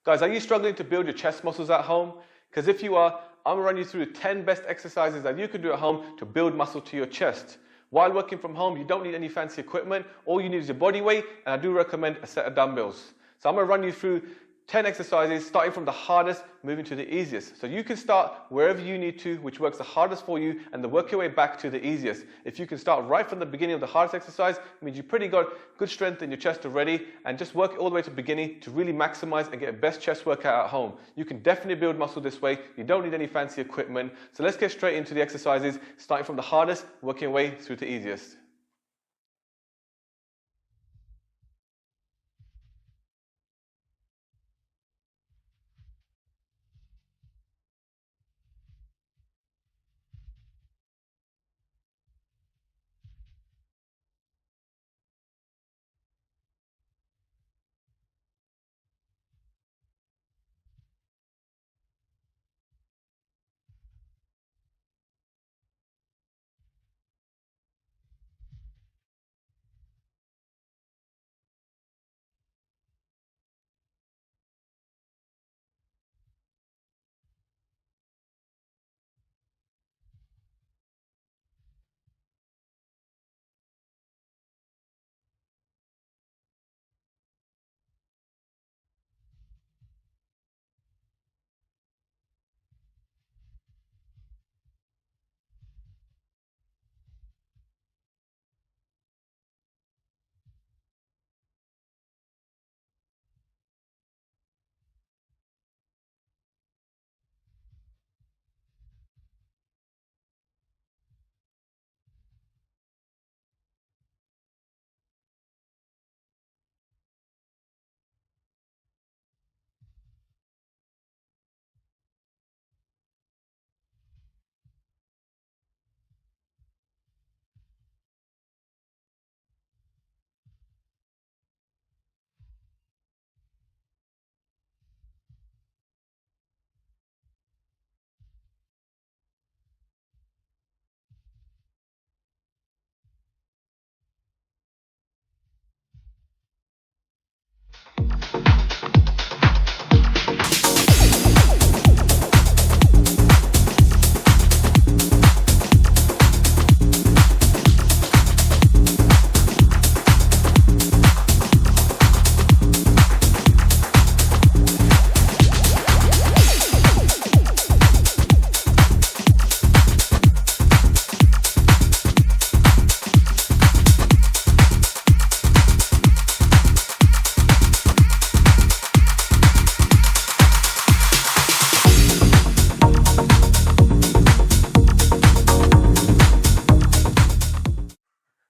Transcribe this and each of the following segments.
Guys, are you struggling to build your chest muscles at home? Because if you are, I'm going to run you through 10 best exercises that you can do at home to build muscle to your chest. While working from home, you don't need any fancy equipment. All you need is your body weight, and I do recommend a set of dumbbells. So I'm going to run you through 10 exercises, starting from the hardest, moving to the easiest. So you can start wherever you need to, which works the hardest for you, and then work your way back to the easiest. If you can start right from the beginning of the hardest exercise, it means you've pretty got good strength in your chest already, and just work it all the way to the beginning to really maximize and get a best chest workout at home. You can definitely build muscle this way. You don't need any fancy equipment. So let's get straight into the exercises, starting from the hardest, working your way through to the easiest.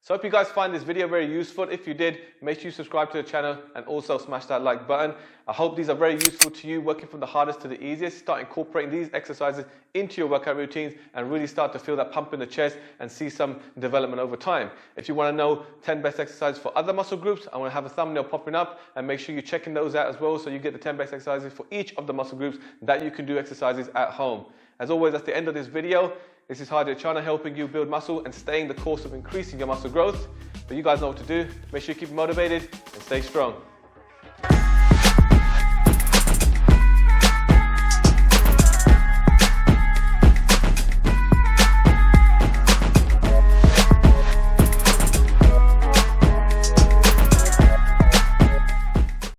So I hope you guys find this video very useful. If you did, make sure you subscribe to the channel and also smash that like button. I hope these are very useful to you, working from the hardest to the easiest. Start incorporating these exercises into your workout routines and really start to feel that pump in the chest and see some development over time. If you want to know 10 best exercises for other muscle groups, I want to have a thumbnail popping up, and make sure you're checking those out as well, so you get the 10 best exercises for each of the muscle groups that you can do exercises at home. As always, that's the end of this video. This is Untitled Chapter, helping you build muscle and staying the course of increasing your muscle growth. But you guys know what to do. Make sure you keep motivated and stay strong.